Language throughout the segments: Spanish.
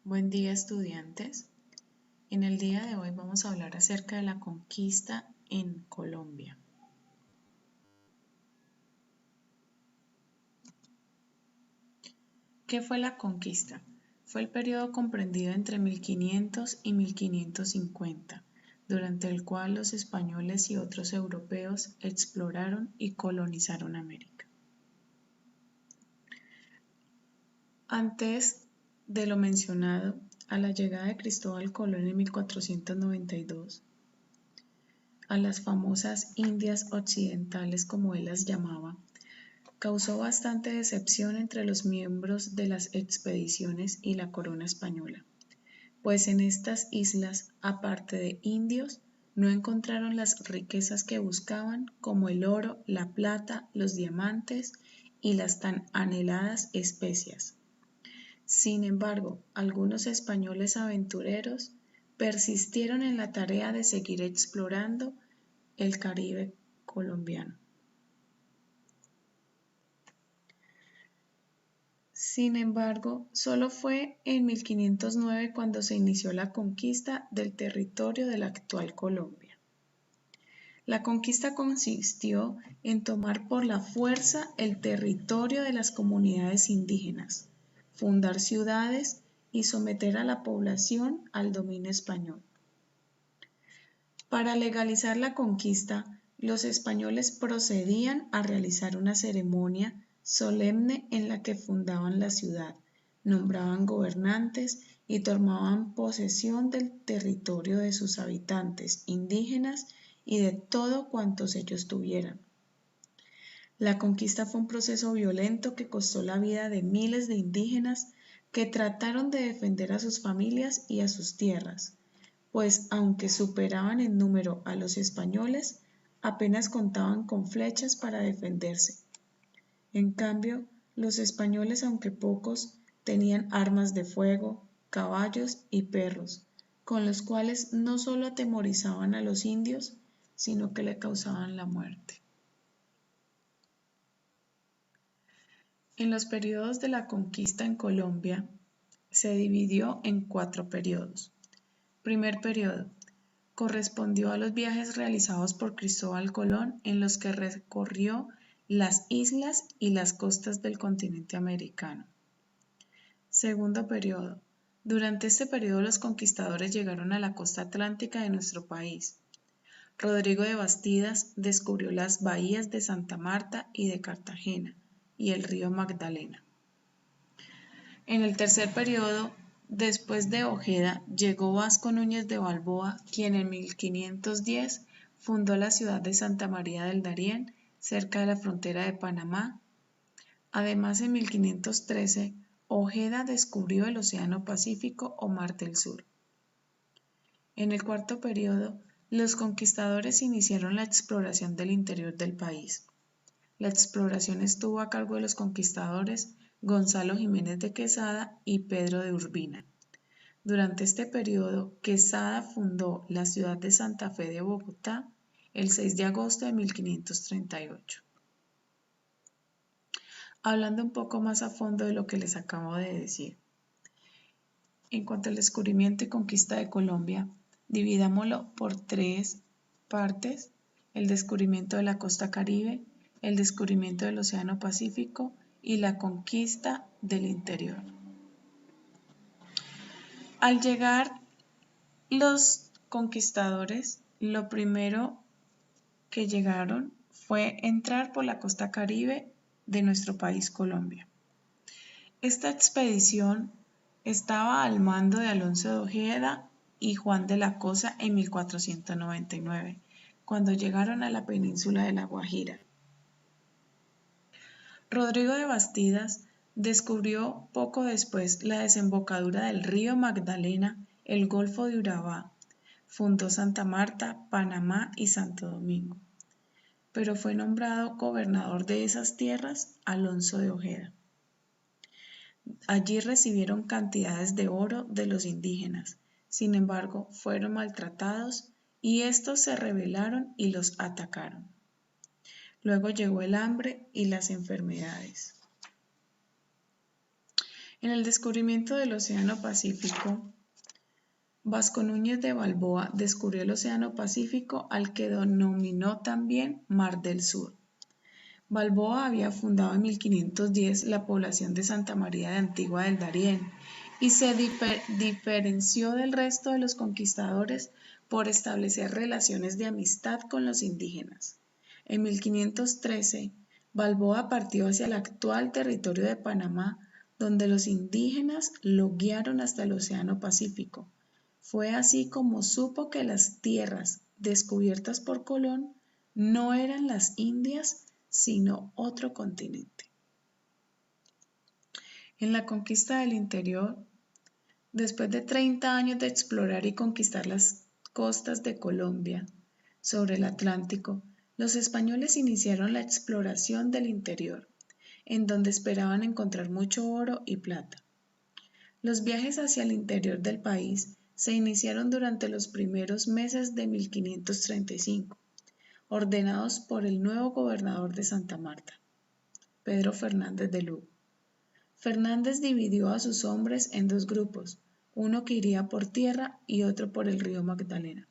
Buen día, estudiantes. En el día de hoy vamos a hablar acerca de la conquista en Colombia. ¿Qué fue la conquista? Fue el periodo comprendido entre 1500 y 1550, durante el cual los españoles y otros europeos exploraron y colonizaron América. Antes de lo mencionado, a la llegada de Cristóbal Colón en 1492, a las famosas Indias Occidentales, como él las llamaba, causó bastante decepción entre los miembros de las expediciones y la corona española, pues en estas islas, aparte de indios, no encontraron las riquezas que buscaban, como el oro, la plata, los diamantes y las tan anheladas especias. Sin embargo, algunos españoles aventureros persistieron en la tarea de seguir explorando el Caribe colombiano. Sin embargo, solo fue en 1509 cuando se inició la conquista del territorio de la actual Colombia. La conquista consistió en tomar por la fuerza el territorio de las comunidades indígenas, fundar ciudades y someter a la población al dominio español. Para legalizar la conquista, los españoles procedían a realizar una ceremonia solemne en la que fundaban la ciudad, nombraban gobernantes y tomaban posesión del territorio de sus habitantes indígenas y de todo cuantos ellos tuvieran. La conquista fue un proceso violento que costó la vida de miles de indígenas que trataron de defender a sus familias y a sus tierras, pues aunque superaban en número a los españoles, apenas contaban con flechas para defenderse. En cambio, los españoles, aunque pocos, tenían armas de fuego, caballos y perros, con los cuales no solo atemorizaban a los indios, sino que le causaban la muerte. En los periodos de la conquista en Colombia se dividió en 4 periodos. Primer periodo. Correspondió a los viajes realizados por Cristóbal Colón, en los que recorrió las islas y las costas del continente americano. Segundo periodo. Durante este periodo los conquistadores llegaron a la costa atlántica de nuestro país. Rodrigo de Bastidas descubrió las bahías de Santa Marta y de Cartagena y el río Magdalena. En el tercer periodo, después de Ojeda, llegó Vasco Núñez de Balboa, quien en 1510 fundó la ciudad de Santa María del Darién, cerca de la frontera de Panamá. Además, en 1513, Ojeda descubrió el Océano Pacífico o Mar del Sur. En el cuarto periodo, los conquistadores iniciaron la exploración del interior del país. La exploración estuvo a cargo de los conquistadores Gonzalo Jiménez de Quesada y Pedro de Urbina. Durante este periodo, Quesada fundó la ciudad de Santa Fe de Bogotá el 6 de agosto de 1538. Hablando un poco más a fondo de lo que les acabo de decir. En cuanto al descubrimiento y conquista de Colombia, dividámoslo por 3 partes: el descubrimiento de la costa Caribe, el descubrimiento del Océano Pacífico y la conquista del interior. Al llegar los conquistadores, lo primero que llegaron fue entrar por la costa Caribe de nuestro país Colombia. Esta expedición estaba al mando de Alonso de Ojeda y Juan de la Cosa en 1499, cuando llegaron a la península de La Guajira. Rodrigo de Bastidas descubrió poco después la desembocadura del río Magdalena, el Golfo de Urabá, fundó Santa Marta, Panamá y Santo Domingo, pero fue nombrado gobernador de esas tierras Alonso de Ojeda. Allí recibieron cantidades de oro de los indígenas, sin embargo fueron maltratados y estos se rebelaron y los atacaron. Luego llegó el hambre y las enfermedades. En el descubrimiento del Océano Pacífico, Vasco Núñez de Balboa descubrió el Océano Pacífico, al que denominó también Mar del Sur. Balboa había fundado en 1510 la población de Santa María de Antigua del Darién y se diferenció del resto de los conquistadores por establecer relaciones de amistad con los indígenas. En 1513, Balboa partió hacia el actual territorio de Panamá, donde los indígenas lo guiaron hasta el Océano Pacífico. Fue así como supo que las tierras descubiertas por Colón no eran las Indias, sino otro continente. En la conquista del interior, después de 30 años de explorar y conquistar las costas de Colombia sobre el Atlántico, los españoles iniciaron la exploración del interior, en donde esperaban encontrar mucho oro y plata. Los viajes hacia el interior del país se iniciaron durante los primeros meses de 1535, ordenados por el nuevo gobernador de Santa Marta, Pedro Fernández de Lugo. Fernández dividió a sus hombres en dos grupos, uno que iría por tierra y otro por el río Magdalena.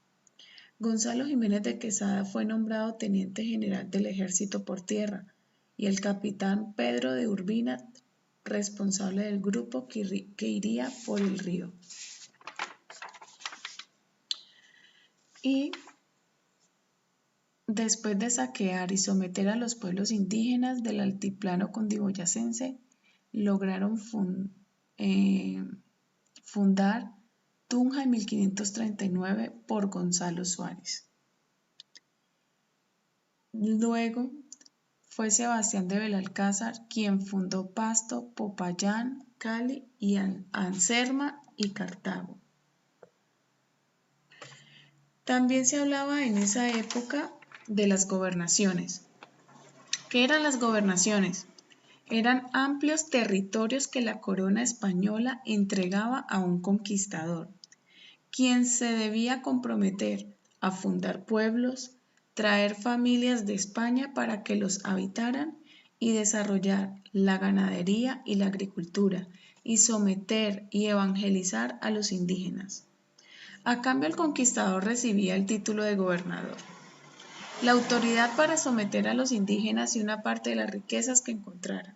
Gonzalo Jiménez de Quesada fue nombrado teniente general del ejército por tierra y el capitán Pedro de Urbina responsable del grupo que iría por el río. Y después de saquear y someter a los pueblos indígenas del altiplano cundiboyacense, lograron fundar Tunja en 1539 por Gonzalo Suárez. Luego fue Sebastián de Belalcázar quien fundó Pasto, Popayán, Cali y Anserma y Cartago. También se hablaba en esa época de las gobernaciones. ¿Qué eran las gobernaciones? Eran amplios territorios que la corona española entregaba a un conquistador, quien se debía comprometer a fundar pueblos, traer familias de España para que los habitaran y desarrollar la ganadería y la agricultura, y someter y evangelizar a los indígenas. A cambio, el conquistador recibía el título de gobernador, la autoridad para someter a los indígenas y una parte de las riquezas que encontrara.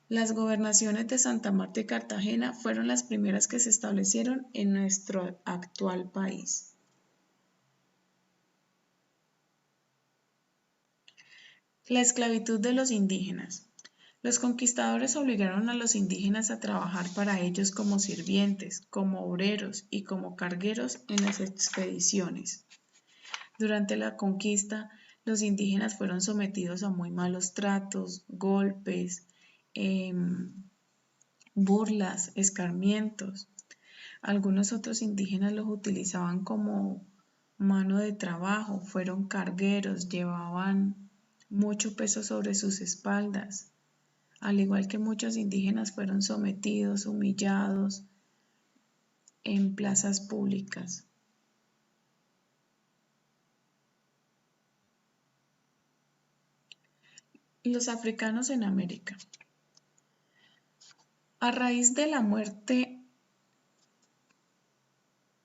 Las gobernaciones de Santa Marta y Cartagena fueron las primeras que se establecieron en nuestro actual país. La esclavitud de los indígenas. Los conquistadores obligaron a los indígenas a trabajar para ellos como sirvientes, como obreros y como cargueros en las expediciones. Durante la conquista, los indígenas fueron sometidos a muy malos tratos, golpes, burlas, escarmientos. Algunos otros indígenas los utilizaban como mano de trabajo, fueron cargueros, llevaban mucho peso sobre sus espaldas. Al igual que muchos indígenas fueron sometidos, humillados en plazas públicas. Los africanos en América. A raíz de la muerte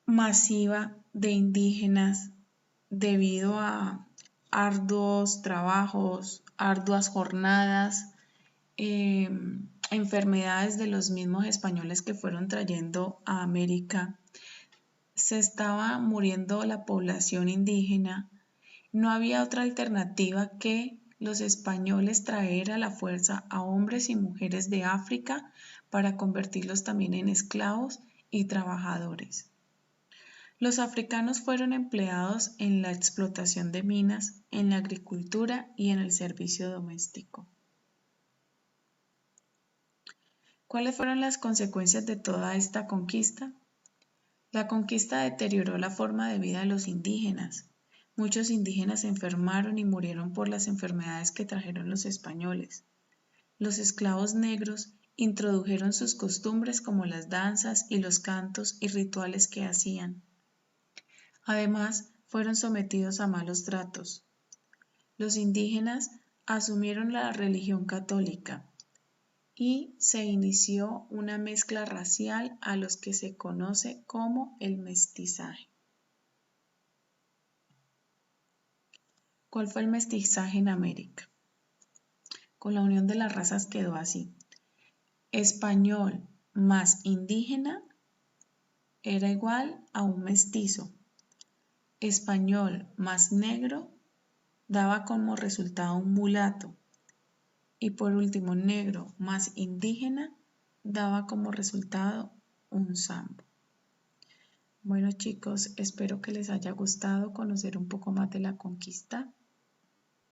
masiva de indígenas debido a arduos trabajos, arduas jornadas, enfermedades de los mismos españoles que fueron trayendo a América, se estaba muriendo la población indígena. No había otra alternativa que los españoles traer a la fuerza a hombres y mujeres de África para convertirlos también en esclavos y trabajadores. Los africanos fueron empleados en la explotación de minas, en la agricultura y en el servicio doméstico. ¿Cuáles fueron las consecuencias de toda esta conquista? La conquista deterioró la forma de vida de los indígenas. Muchos indígenas se enfermaron y murieron por las enfermedades que trajeron los españoles. Los esclavos negros introdujeron sus costumbres como las danzas y los cantos y rituales que hacían. Además, fueron sometidos a malos tratos. Los indígenas asumieron la religión católica y se inició una mezcla racial a los que se conoce como el mestizaje. ¿Cuál fue el mestizaje en América? Con la unión de las razas quedó así. Español más indígena era igual a un mestizo. Español más negro daba como resultado un mulato. Y por último, negro más indígena daba como resultado un sambo. Bueno chicos, espero que les haya gustado conocer un poco más de la conquista.